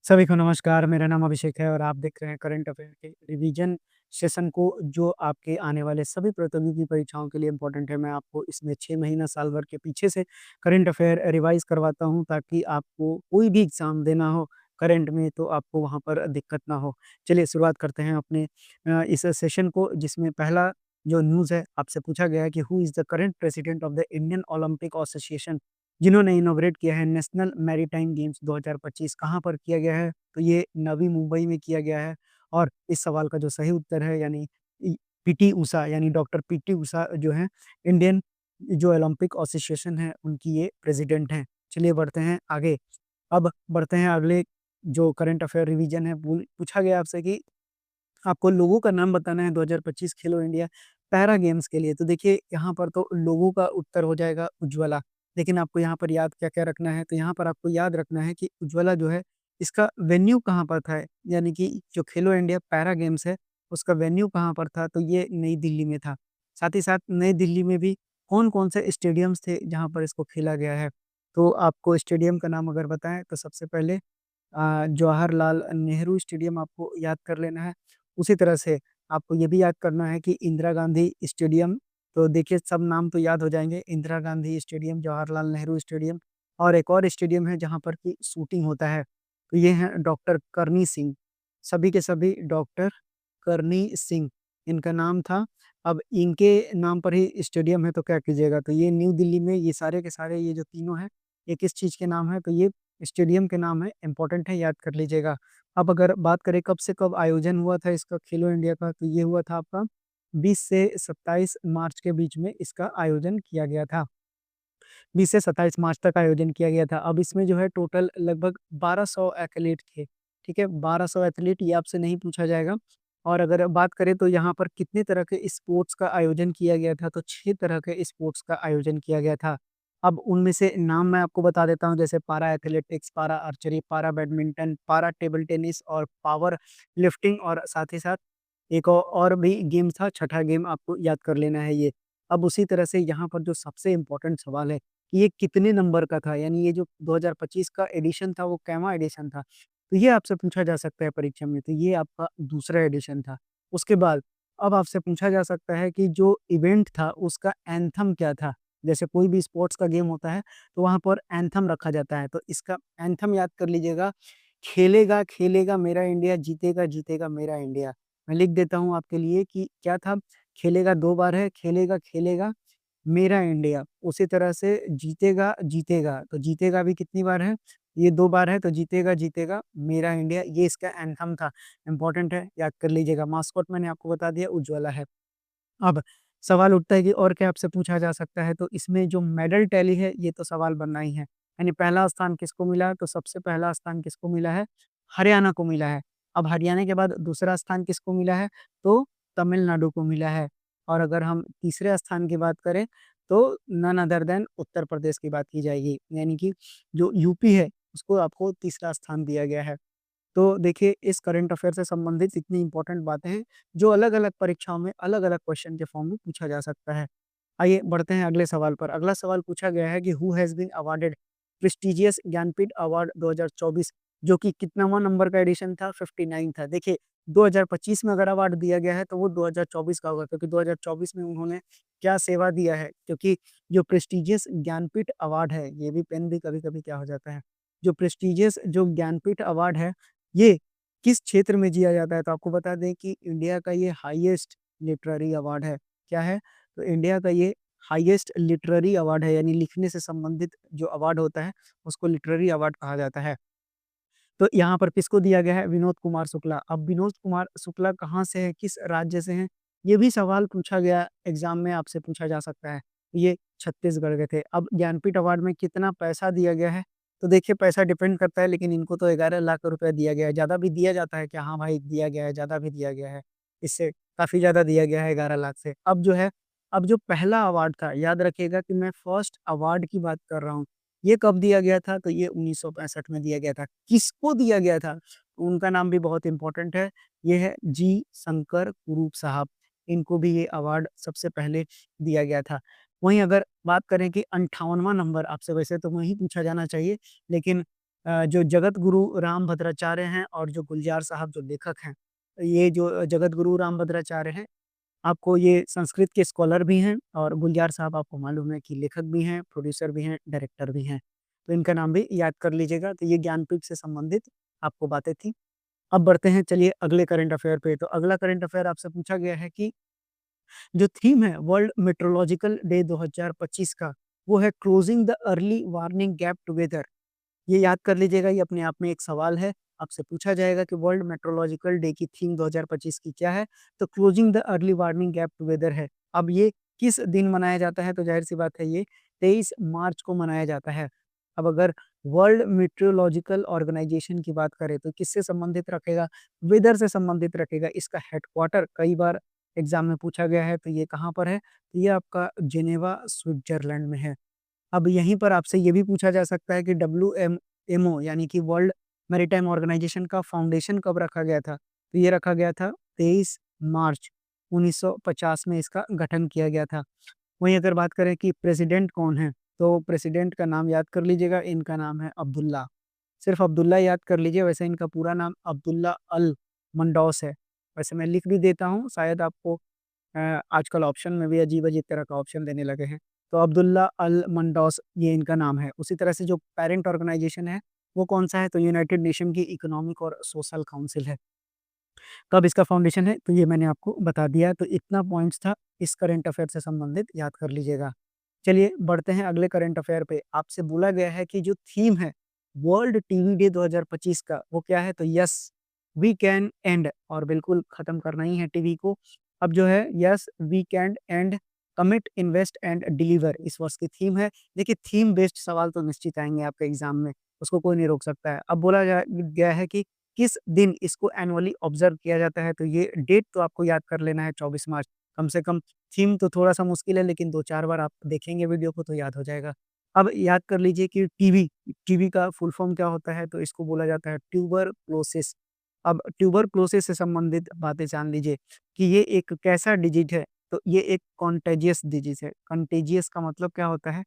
सभी को नमस्कार, मेरा नाम अभिषेक है और आप देख रहे हैं करंट अफेयर के रिवीजन सेशन को जो आपके आने वाले सभी प्रतियोगी परीक्षाओं के लिए इम्पोर्टेंट है। मैं आपको इसमें 6 महीना, साल भर के पीछे से करंट अफेयर रिवाइज़ करवाता हूँ ताकि आपको कोई भी एग्ज़ाम देना हो करंट में तो आपको वहाँ पर दिक्कत ना हो। चलिए शुरुआत करते हैं अपने इस सेशन को जिसमें पहला जो न्यूज़ है आपसे पूछा गया है कि who is the current president of the Indian Olympic association जिन्होंने इनॉग्रेट किया है नेशनल मैरीटाइम गेम्स 2025 कहाँ पर किया गया है? तो ये नवी मुंबई में किया गया है और इस सवाल का जो सही उत्तर है यानी पीटी ऊषा यानी डॉक्टर पीटी ऊषा जो है इंडियन जो ओलंपिक एसोसिएशन है उनकी ये प्रेसिडेंट हैं। चलिए बढ़ते हैं आगे। अब बढ़ते हैं अगले जो करंट अफेयर रिवीजन है पूछा गया आपसे कि आपको लोगों का नाम बताना है 2025 खेलो इंडिया पैरा गेम्स के लिए। तो देखिए यहाँ पर तो लोगों का उत्तर हो जाएगा उज्ज्वला। लेकिन आपको यहाँ पर याद क्या-क्या रखना है, तो यहाँ पर आपको याद रखना है कि उज्ज्वला जो है इसका वेन्यू कहाँ पर था? यानी कि जो खेलो इंडिया पैरा गेम्स है, उसका वेन्यू कहाँ पर था? तो ये नई दिल्ली में था। साथ ही साथ नई दिल्ली में भी कौन-कौन से स्टेडियम्स थे जहाँ पर इसको खेला गया है? तो आपको स्टेडियम का नाम अगर बताएँ तो सबसे पहले जवाहरलाल नेहरू स्टेडियम आपको याद कर लेना है। उसी तरह से आपको ये भी याद करना है कि इंदिरा गांधी स्टेडियम, तो देखिए सब नाम तो याद हो जाएँगे, इंदिरा गांधी स्टेडियम, जवाहरलाल नेहरू स्टेडियम और एक और स्टेडियम है जहाँ पर कि शूटिंग होता है। तो ये हैं डॉक्टर करनी सिंह, सभी के सभी डॉक्टर करनी सिंह इनका नाम था। अब इनके नाम पर ही स्टेडियम है तो क्या कीजिएगा? तो ये न्यू दिल्ली में ये सारे के सारे ये जो तीनों हैं, ये किस चीज़ के नाम है? तो ये स्टेडियम के नाम है, इम्पोर्टेंट है, याद कर लीजिएगा। अब अगर बात करें कब से कब आयोजन हुआ था इसका खेलो इंडिया का, तो ये हुआ था आपका 20 से 27 मार्च के बीच में इसका आयोजन किया गया था। 20 से 27 मार्च तक आयोजन किया गया था। अब इसमें जो है टोटल लगभग 1200 एथलीट थे, ठीक है? 1200 एथलीट ये आपसे नहीं पूछा जाएगा और अगर बात करें तो यहाँ पर कितने तरह के स्पोर्ट्स का आयोजन किया गया था, तो 6 तरह के स्पोर्ट्स का आयोजन किया गया था। अब उनमें से नाम मैं आपको बता देता हूँ जैसे पारा एथलेटिक्स, पारा आर्चरी, पारा बैडमिंटन, पारा टेबल टेनिस और पावर लिफ्टिंग और साथ ही साथ एक और भी गेम था, छठा गेम आपको याद कर लेना है ये। अब उसी तरह से यहाँ पर जो सबसे इम्पोर्टेंट सवाल है कि ये कितने नंबर का था? यानी ये जो 2025 का एडिशन था वो कैवाँ एडिशन था? तो ये आपसे पूछा जा सकता है परीक्षा में, तो ये आपका दूसरा एडिशन था। उसके बाद अब आपसे पूछा जा सकता है कि जो इवेंट था उसका एंथम क्या था? जैसे कोई भी स्पोर्ट्स का गेम होता है तो वहाँ पर एंथम रखा जाता है, तो इसका एंथम याद कर लीजिएगा, खेलेगा, खेलेगा मेरा इंडिया, जीतेगा, जीतेगा मेरा इंडिया। मैं लिख देता हूँ आपके लिए कि क्या था? खेलेगा 2 बार है, खेलेगा, खेलेगा मेरा इंडिया। उसी तरह से जीतेगा, जीतेगा, तो जीतेगा भी कितनी बार है? ये 2 बार है, तो जीतेगा, जीतेगा मेरा इंडिया, ये इसका एंथम था। इम्पोर्टेंट है, याद कर लीजिएगा। मास्कोट मैंने आपको बता दिया उज्ज्वला है। अब सवाल उठता है कि और क्या आपसे पूछा जा सकता है? तो इसमें जो मेडल टैली है, ये तो सवाल बनना ही है। यानी पहला स्थान किसको मिला है? तो सबसे पहला स्थान किसको मिला है? हरियाणा को मिला है। अब हरियाणा के बाद दूसरा स्थान किसको मिला है? तो तमिलनाडु को मिला है। और अगर हम तीसरे स्थान की बात करें, तो none other than Uttar Pradesh की बात की जाएगी। यानी कि जो यूपी है, उसको आपको तीसरा स्थान दिया गया है। तो देखिए इस करंट अफेयर से संबंधित इतनी इम्पोर्टेंट बातें हैं, जो अलग-अलग परीक्षाओं में अलग-अलग क्वेश्चन के फॉर्म में पूछा जा सकता है। आइए बढ़ते हैं अगले सवाल पर। अगला सवाल पूछा गया है कि who has been awarded prestigious Jnanpith award 2024 जो कि कितनावाँ नंबर का एडिशन था? 59 था। देखिए 2025 में अगर अवार्ड दिया गया है तो वो 2024 का होगा क्योंकि 2024 में उन्होंने क्या सेवा दिया है? क्योंकि जो प्रेस्टिजियस ज्ञानपीठ अवार्ड है, ये भी पेन भी कभी-कभी क्या हो जाता है, जो प्रेस्टिजियस जो ज्ञानपीठ अवार्ड है, ये किस क्षेत्र में दिया जाता है? तो आपको बता दें कि इंडिया का ये हाईएस्ट लिटरेरी अवार्ड है। क्या है? तो इंडिया का ये हाईएस्ट लिटरेरी अवार्ड है, यानी लिखने से संबंधित जो अवार्ड होता है, उसको लिटरेरी अवार्ड कहा जाता है। तो यहाँ पर किसको दिया गया है? विनोद कुमार शुक्ला। अब विनोद कुमार शुक्ला कहाँ से हैं? किस राज्य से हैं? ये भी सवाल पूछा गया एग्ज़ाम में आपसे पूछा जा सकता है। ये छत्तीसगढ़ के थे। अब ज्ञानपीठ अवार्ड में कितना पैसा दिया गया है? तो देखिए पैसा डिपेंड करता है लेकिन इनको तो 11 लाख रुपए दिया गया है। ज़्यादा भी दिया जाता है कि हाँ भाई दिया गया है, ज़्यादा भी दिया गया है। इससे काफ़ी ज़्यादा दिया गया है 11 लाख से। अब जो है, अब जो पहला अवार्ड था, याद रखिएगा कि मैं फर्स्ट अवार्ड की बात कर रहा हूँ। ये कब दिया गया था? तो ये 1965 में दिया गया था। किसको दिया गया था? उनका नाम भी बहुत इम्पोर्टेंट है। ये है जी. शंकर कुरूप साहब। इनको भी ये अवार्ड सबसे पहले दिया गया था। वहीं अगर बात करें कि 58वां नंबर आपसे वैसे तो वही पूछा जाना चाहिए, लेकिन जो जगत गुरु रामभद्राचार्य हैं और जो गुलजार साहब जो लेखक हैं, ये जो जगत गुरु रामभद्राचार्य हैं, आपको ये संस्कृत के स्कॉलर भी हैं और गुलजार साहब आपको मालूम है कि लेखक भी हैं, प्रोड्यूसर भी हैं, डायरेक्टर भी हैं। तो इनका नाम भी याद कर लीजिएगा। तो ये ज्ञानपीठ से संबंधित आपको बातें थी। अब बढ़ते हैं चलिए अगले करंट अफेयर पे। तो अगला करंट अफेयर आपसे पूछा गया है कि जो थीम है वर्ल्ड मेट्रोलॉजिकल डे 2025 का, वो है closing the early warning gap together. ये याद कर लीजिएगा, ये अपने आप में एक सवाल है। आपसे पूछा जाएगा कि वर्ल्ड मेट्रोलॉजिकल डे की थीम 2025 की क्या है? तो closing the early warning gap together है। अब ये किस दिन मनाया जाता है? तो ज़ाहिर-सी बात है, ये 23 मार्च को मनाया जाता है। अब अगर वर्ल्ड मेट्रोलॉजिकल ऑर्गेनाइजेशन की बात करें तो किससे संबंधित रखेगा? वेदर से संबंधित रखेगा। इसका हेडक्वार्टर कई बार एग्ज़ाम में पूछा गया है, तो ये कहाँ पर है? तो ये आपका जेनेवा स्विट्ज़रलैंड में है। अब यहीं पर आपसे ये भी पूछा जा सकता है कि डब्ल्यूएमओ यानी कि वर्ल्ड मैरीटाइम ऑर्गेनाइजेशन का फाउंडेशन कब रखा गया था? तो ये रखा गया था 23 मार्च 1950 में इसका गठन किया गया था। वहीं अगर बात करें कि प्रेसिडेंट कौन है? तो प्रेसिडेंट का नाम याद कर लीजिएगा, इनका नाम है अब्दुल्ला। सिर्फ़ अब्दुल्ला याद कर लीजिए, वैसे इनका पूरा नाम अब्दुल्ला अल मंडौस है। वैसे मैं लिख भी देता हूँ, शायद आपको आजकल ऑप्शन में भी अजीब-अजीब तरह का ऑप्शन देने लगे हैं। तो अब्दुल्ला अल मंडौस ये इनका नाम है। उसी तरह से जो पेरेंट ऑर्गेनाइज़ेशन है, वो कौन-सा है? तो यूनाइटेड नेशन की इकोनॉमिक और सोशल काउंसिल है। कब इसका फाउंडेशन है? तो ये मैंने आपको बता दिया है। तो इतना पॉइंट्स था इस करंट अफेयर से संबंधित, याद कर लीजिएगा। चलिए बढ़ते हैं अगले करंट अफेयर पे। आपसे बोला गया है कि जो थीम है वर्ल्ड टीवी डे 2025 का, वो क्या है? तो यस वी कैन एंड, और बिल्कुल खत्म करना ही है टीवी को। अब जो है yes we can and commit, invest and deliver इस वर्ष की थीम है। देखिए थीम बेस्ड सवाल तो निश्चित आएँगे आपके एग्ज़ाम में, उसको कोई नहीं रोक सकता है। अब बोला जा गया है कि किस दिन इसको एनुअली ऑब्ज़र्व किया जाता है? तो ये डेट तो आपको याद कर लेना है, 24 मार्च। कम से कम थीम तो थोड़ा-सा मुश्किल है, लेकिन 2-4 बार आप देखेंगे वीडियो को तो याद हो जाएगा। अब याद कर लीजिए कि टीबी, टीबी का फुल फॉर्म क्या होता है? तो इसको बोला जाता है ट्यूबरक्लोसिस। अब ट्यूबरक्लोसिस से संबंधित बातें जान लीजिए कि ये एक कैसा डिजीज़ है? तो ये एक कॉन्टेजियस डिजीज़ है। कॉन्टेजियस का मतलब क्या होता है?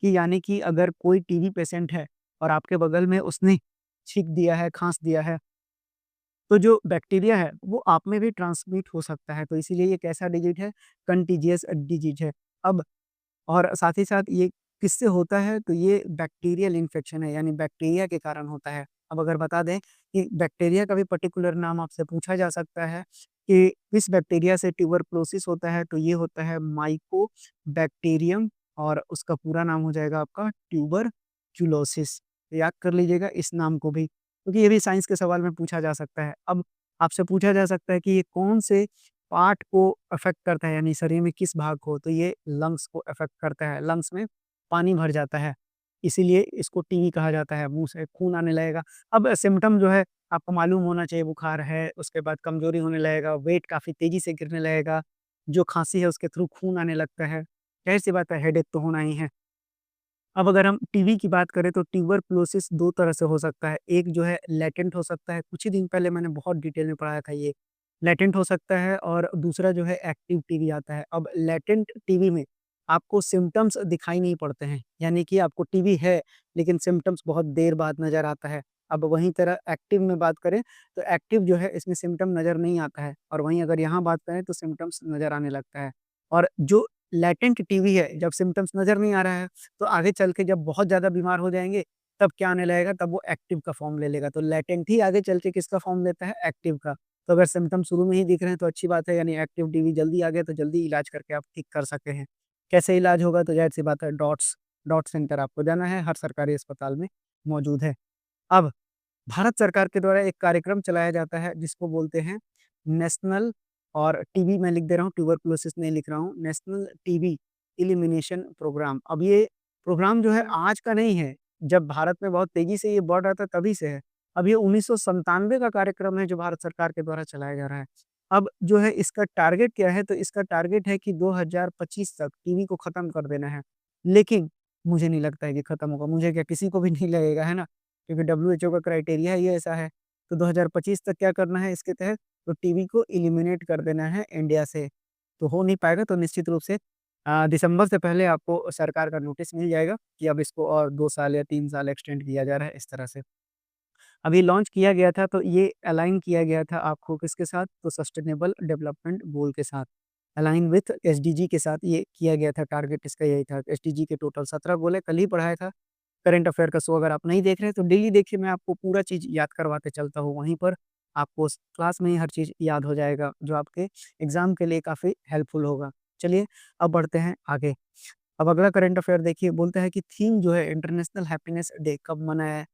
कि यानी कि अगर कोई टीबी पेशेंट है और आपके बगल में उसने छींक दिया है, खाँस दिया है, तो जो बैक्टीरिया है वो आप में भी ट्रांसमिट हो सकता है। तो इसीलिए ये कैसा डिजीज़ है? कंटीजियस डिजीज़ है। अब और साथ ही साथ ये किससे होता है? तो ये बैक्टीरियल इन्फेक्शन है, यानी बैक्टीरिया के कारण होता है। अब अगर बता दें कि बैक्टीरिया का भी पर्टिकुलर नाम आपसे पूछा जा सकता है कि किस बैक्टीरिया से ट्यूबरक्लोसिस होता है? तो ये होता है माइकोबैक्टीरियम, और उसका पूरा नाम हो जाएगा आपका ट्यूबरक्यूलोसिस। तो याद कर लीजिएगा इस नाम को भी, क्योंकि ये भी साइंस के सवाल में पूछा जा सकता है। अब आपसे पूछा जा सकता है कि ये कौन से पार्ट को अफ़ेक्ट करता है, यानी शरीर में किस भाग को? तो ये लंग्स को अफ़ेक्ट करता है। लंग्स में पानी भर जाता है, इसीलिए इसको टीबी कहा जाता है। मुँह से खून आने लगेगा। अब सिम्पटम जो है आपको मालूम होना चाहिए, बुखार है, उसके बाद कमज़ोरी होने लगेगा, वेट काफ़ी तेज़ी से गिरने लगेगा, जो खाँसी है उसके थ्रू खून आने लगता है। ज़ाहिर-सी बात है, हेडेक तो होना ही है। अब अगर हम टीबी की बात करें तो ट्यूबरक्लोसिस 2 तरह से हो सकता है। एक जो है लेटेंट हो सकता है, कुछ ही दिन पहले मैंने बहुत डिटेल में पढ़ाया था ये। लेटेंट हो सकता है, और दूसरा जो है एक्टिव टीबी आता है। अब लेटेंट टीबी में आपको सिम्पटम्स दिखाई नहीं पड़ते हैं, यानी कि आपको टीबी है लेकिन सिम्पटम्स बहुत देर बाद नज़र आता है। अब वहीं तरह एक्टिव में बात करें तो एक्टिव जो है इसमें सिम्पटम नज़र नहीं आता है, और वहीं अगर यहाँ बात करें तो सिम्पटम्स नज़र आने लगता है। और जो लेटेंट टीबी है, जब सिम्पटम्स नज़र नहीं आ रहा है, तो आगे चल के जब बहुत ज़्यादा बीमार हो जाएँगे, तब क्या आने लगेगा? तब वो एक्टिव का फ़ॉर्म ले लेगा। तो लेटेंट ही आगे चल के किसका फ़ॉर्म लेता है? एक्टिव का। तो अगर सिम्पटम शुरू में ही दिख रहे हैं तो अच्छी बात है, यानी एक्टिव टीबी जल्दी आ गया तो जल्दी इलाज करके आप ठीक कर सकते हैं। कैसे इलाज होगा? तो ज़ाहिर-सी बात है, डॉट सेंटर आपको जाना है, हर सरकारी अस्पताल में मौजूद है। अब भारत सरकार के द्वारा एक कार्यक्रम चलाया जाता है जिसको बोलते हैं नेशनल, और टीबी मैं लिख दे रहा हूँ, ट्यूबरकुलोसिस नहीं लिख रहा हूँ, नेशनल टीबी एलिमिनेशन प्रोग्राम। अब ये प्रोग्राम जो है आज का नहीं है, जब भारत में बहुत तेज़ी से ये बढ़ रहा था तभी से है। अब ये 1997 का कार्यक्रम है जो भारत सरकार के द्वारा चलाया जा रहा है। अब जो है इसका टारगेट क्या है? तो इसका टारगेट है कि 2025 तक टीबी को खत्म कर देना है। लेकिन मुझे नहीं लगता है कि खत्म होगा, मुझे क्या, किसी को भी नहीं लगेगा, है ना? क्योंकि डब्ल्यूएचओ का क्राइटेरिया ही ऐसा है। तो 2025 तक क्या करना है इसके तहत? तो टीबी को एलिमिनेट कर देना है इंडिया से। तो हो नहीं पाएगा, तो निश्चित रूप से दिसंबर से पहले आपको सरकार का नोटिस मिल जाएगा कि अब इसको और 2 साल या 3 साल एक्सटेंड किया जा रहा है, इस तरह से। अभी लॉन्च किया गया था, तो ये अलाइन किया गया था आपको किसके साथ? तो सस्टेनेबल डेवलपमेंट गोल के साथ, अलाइन विथ एसडीजी के साथ ये किया गया था, टारगेट इसका यही था। एसडीजी के टोटल 17 गोल है, कल ही पढ़ाया था करंट अफेयर का। सो अगर आप नहीं देख रहे हैं तो डेली देखिए, मैं आपको पूरा चीज़ याद करवाते चलता हूँ, वहीं पर आपको क्लास में ही हर चीज़ याद हो जाएगा, जो आपके एग्ज़ाम के लिए काफ़ी हेल्पफुल होगा। चलिए, अब बढ़ते हैं आगे। अब अगला करंट अफेयर देखिए, बोलता है कि थीम जो है इंटरनेशनल हैप्पीनेस डे कब मनाया है?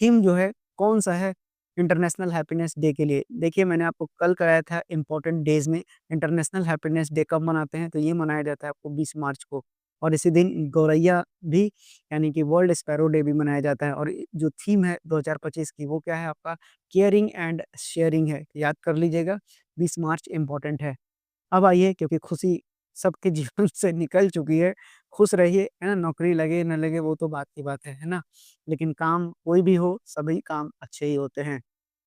थीम जो है कौन-सा है इंटरनेशनल हैप्पीनेस डे के लिए? देखिए, मैंने आपको कल कराया था इम्पोर्टेंट डेज़ में इंटरनेशनल हैप्पीनेस डे कब मनाते हैं, तो ये मनाया जाता है आपको 20 मार्च को, और इसी दिन गौरैया भी, यानी कि वर्ल्ड स्पैरो डे भी मनाया जाता है। और जो थीम है 2025 की, वो क्या है आपका? केयरिंग एंड शेयरिंग है। याद कर लीजिएगा, 20 मार्च इम्पोर्टेंट है। अब आइए, क्योंकि खुशी सबके जीवन से निकल चुकी है, खुश रहिए, है ना? नौकरी लगे ना लगे वो तो बात की बात है ना? लेकिन काम कोई भी हो, सभी काम अच्छे ही होते हैं।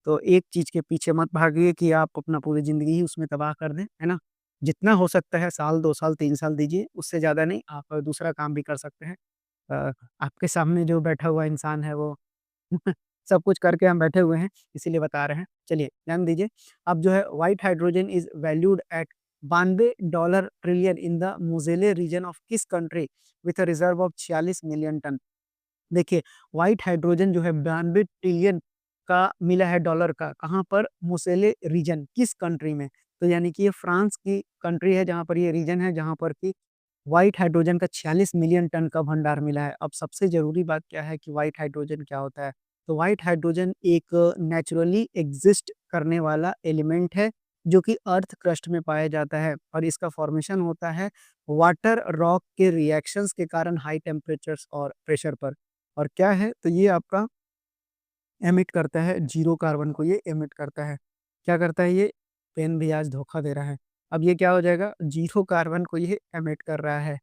तो एक चीज़ के पीछे मत भागिए कि आप अपना पूरी ज़िंदगी ही उसमें तबाह कर दें, है ना? जितना हो सकता है साल, 2 साल, 3 साल दीजिए, उससे ज़्यादा नहीं, आप दूसरा काम भी कर सकते हैं। अ, आपके सामने जो बैठा हुआ इंसान है वो सब कुछ करके हम बैठे हुए हैं, इसीलिए बता रहे हैं। चलिए, ध्यान दीजिए। अब जो है white hydrogen is valued at $92 trillion in the Moselle region of किस country with a reserve of 46 million tonne. देखिए, व्हाइट हाइड्रोजन जो है 92 ट्रिलियन का मिला है डॉलर का, कहाँ पर? मोसेले रीजन, किस कंट्री में? तो यानी कि ये फ्रांस की कंट्री है, जहाँ पर ये रीजन है, जहाँ पर कि व्हाइट हाइड्रोजन का 46 मिलियन टन का भंडार मिला है। अब सबसे ज़रूरी बात क्या है कि व्हाइट हाइड्रोजन क्या होता है? तो व्हाइट हाइड्रोजन एक नेचुरली एक्सिस्ट करने वाला एलिमेंट है, जो कि अर्थ क्रस्ट में पाया जाता है, और इसका फॉर्मेशन होता है वाटर रॉक के रिएक्शंस के कारण हाई टेम्परेचर्स और प्रेशर पर। और क्या है? तो ये आपका एमिट करता है, ज़ीरो कार्बन को ये एमिट करता है। क्या करता है ये? पेन भी आज धोखा दे रहा है। अब ये क्या हो जाएगा? ज़ीरो कार्बन को ये एमिट कर रहा है।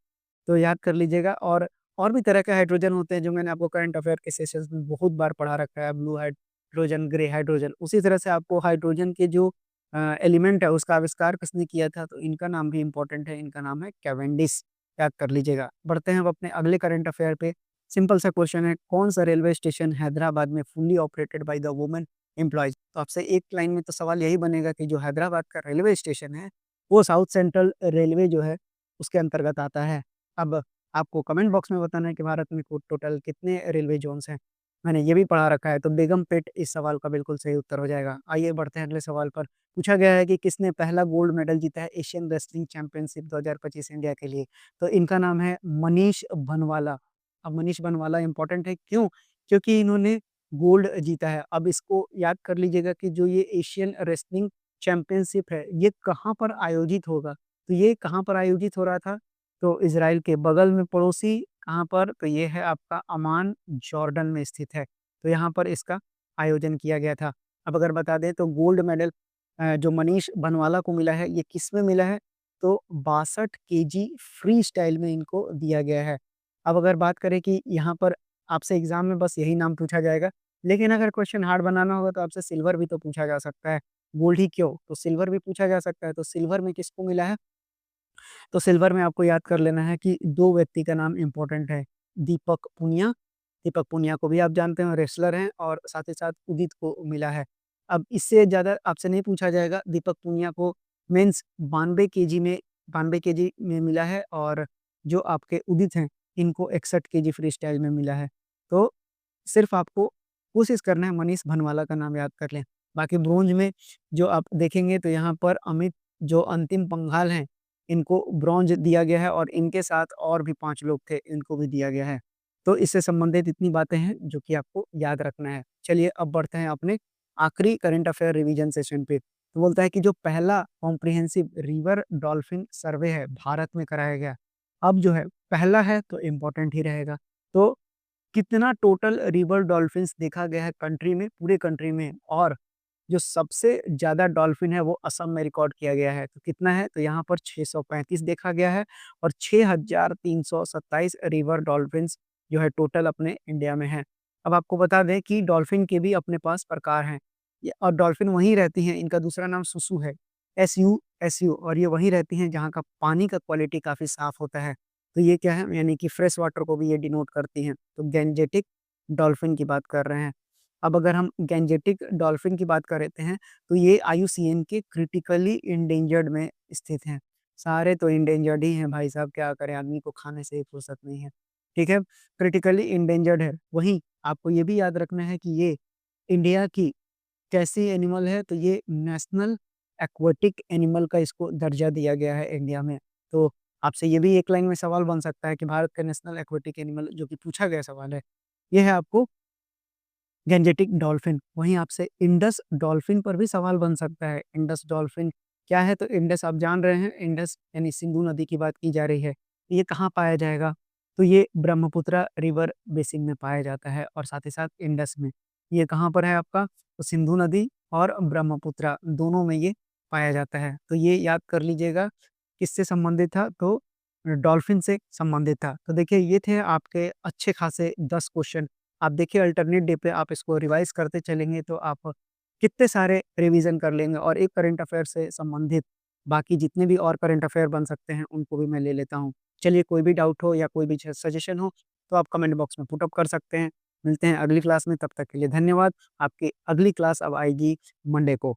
तो याद कर लीजिएगा। और भी तरह के हाइड्रोजन होते हैं, जो मैंने आपको करंट अफेयर के सेशंस में बहुत बार पढ़ा रखा है, ब्लू हाइड्रोजन, ग्रे हाइड्रोजन। उसी तरह से आपको हाइड्रोजन के जो एलिमेंट है, उसका आविष्कार किसने किया था? तो इनका नाम भी इम्पोर्टेंट है, इनका नाम है कैवेंडिश। याद कर लीजिएगा। बढ़ते हैं अब अपने अगले करंट अफेयर पे। सिंपल सा क्वेश्चन है, कौन सा रेलवे स्टेशन हैदराबाद में fully operated by the women employees? तो आपसे एक लाइन में तो सवाल यही बनेगा कि जो हैदराबाद का रेलवे स्टेशन है, वो साउथ सेंट्रल रेलवे जो है, उसके अंतर्गत आता है। अब आपको कमेंट बॉक्स में बताना है कि भारत में टोटल कितने रेलवे जोन्स हैं। मैंने ये भी पढ़ा रखा है, तो बेगमपेट इस सवाल का बिल्कुल सही उत्तर हो जाएगा। आइए बढ़ते हैं अगले सवाल पर। पूछा गया है कि किसने पहला गोल्ड मेडल जीता है एशियन रेसलिंग चैंपियनशिप 2025 इंडिया के लिए? तो इनका नाम है मनीष भनवाला। अब मनीष बनवाला इम्पोर्टेंट है, क्यों? क्योंकि इन्होंने गोल्ड जीता है। अब इसको याद कर लीजिएगा कि जो ये एशियन रेसलिंग चैंपियनशिप है, ये कहाँ पर आयोजित होगा? तो ये कहाँ पर आयोजित हो रहा था? तो इज़राइल के बगल में पड़ोसी, कहाँ पर? तो ये है आपका अमान, जॉर्डन में स्थित है। तो यहाँ पर इसका आयोजन किया गया था। अब अगर बता दें तो गोल्ड मेडल जो मनीष भनवाला को मिला है, ये किसमें मिला है? तो 62 केजी फ्री स्टाइल में इनको दिया गया है। अब अगर बात करें कि यहाँ पर आपसे एग्ज़ाम में बस यही नाम पूछा जाएगा, लेकिन अगर क्वेश्चन हार्ड बनाना होगा तो आपसे सिल्वर भी तो पूछा जा सकता है। गोल्ड ही क्यों? तो सिल्वर भी पूछा जा सकता है। तो सिल्वर में किसको मिला है? तो सिल्वर में आपको याद कर लेना है कि 2 व्यक्ति का नाम इम्पोर्टेंट है, दीपक पुनिया। दीपक पुनिया को भी आप जानते हो, रेसलर हैं, और साथ ही साथ उदित को मिला है। अब इससे ज़्यादा आपसे नहीं पूछा जाएगा। दीपक पुनिया को मेंस 92 केजी में मिला है, और जो आपके उदित हैं, इनको 61 केजी फ्री स्टाइल में मिला है। तो सिर्फ़ आपको कोशिश करना है मनीष भनवाला का नाम याद कर लें। बाकी ब्रोंज में जो आप देखेंगे तो यहाँ पर अमित जो अंतिम पंघाल हैं, इनको ब्रॉन्ज दिया गया है, और इनके साथ और भी 5 लोग थे, इनको भी दिया गया है। तो इससे संबंधित इतनी बातें हैं जो कि आपको याद रखना है। चलिए, अब बढ़ते हैं अपने आखिरी करंट अफेयर रिवीजन सेशन पे। तो बोलता है कि जो पहला कॉम्प्रिहेंसिव रिवर डॉल्फिन सर्वे है, भारत में कराया गया। अब जो है पहला है तो इम्पोर्टेंट ही रहेगा। तो कितना टोटल रिवर डॉल्फिन्स देखा गया है कंट्री में, पूरे कंट्री में, और जो सबसे ज़्यादा डॉल्फिन है वो असम में रिकॉर्ड किया गया है। तो कितना है? तो यहाँ पर 635 देखा गया है, और 6327 रिवर डॉल्फिन्स जो है टोटल अपने इंडिया में हैं। अब आपको बता दें कि डॉल्फिन के भी अपने पास प्रकार हैं। ये और डॉल्फिन वहीं रहती हैं, इनका दूसरा नाम सुसु है, एसयू, और ये वहीं रहती हैं जहाँ का पानी का क्वालिटी काफ़ी साफ़ होता है। तो ये क्या है? यानी कि फ्रेश वाटर को भी ये डिनोट करती हैं। तो गैंजेटिक डॉल्फिन की बात कर रहे हैं। अब अगर हम गैंजेटिक डॉल्फिन की बात कर लेते हैं, तो ये आईयूसीएन के क्रिटिकली इंडेंजर्ड में स्थित हैं। सारे तो इंडेंजर्ड ही हैं भाई साहब, क्या करें, आदमी को खाने से ही फुर्सत नहीं है। ठीक है? क्रिटिकली इंडेंजर्ड है। वहीं आपको ये भी याद रखना है कि ये इंडिया की कैसी एनिमल है, तो ये नेशनल एक्वाटिक एनिमल का इसको दर्जा दिया गया है इंडिया में। तो आपसे ये भी एक लाइन में सवाल बन सकता है कि भारत का नेशनल एक्वाटिक एनिमल, जो कि पूछा गया सवाल है, ये है आपको गैंजेटिक डॉल्फिन। वहीं आपसे इंडस डॉल्फिन पर भी सवाल बन सकता है। इंडस डॉल्फिन क्या है? तो इंडस आप जान रहे हैं, इंडस यानी सिंधु नदी की बात की जा रही है। ये कहाँ पाया जाएगा? तो ये ब्रह्मपुत्रा रिवर बेसिन में पाया जाता है और साथ ही साथ इंडस में। ये कहाँ पर है आपका? तो सिंधु नदी और ब्रह्मपुत्रा दोनों में ये पाया जाता है। तो ये याद कर लीजिएगा, किससे संबंधित था? तो डॉल्फिन से संबंधित था। तो देखिए, ये थे आपके अच्छे खासे 10 क्वेश्चन। आप देखिए अल्टरनेट डे पे आप इसको रिवाइज़ करते चलेंगे तो आप कितने सारे रिवीज़न कर लेंगे, और एक करंट अफ़ेयर से संबंधित बाकी जितने भी और करंट अफ़ेयर बन सकते हैं, उनको भी मैं ले लेता हूँ। चलिए, कोई भी डाउट हो या कोई भी सजेशन हो, तो आप कमेंट बॉक्स में पुट अप कर सकते हैं। मिलते हैं अगली क्लास में, तब तक के लिए धन्यवाद। आपकी अगली क्लास अब आएगी मंडे को।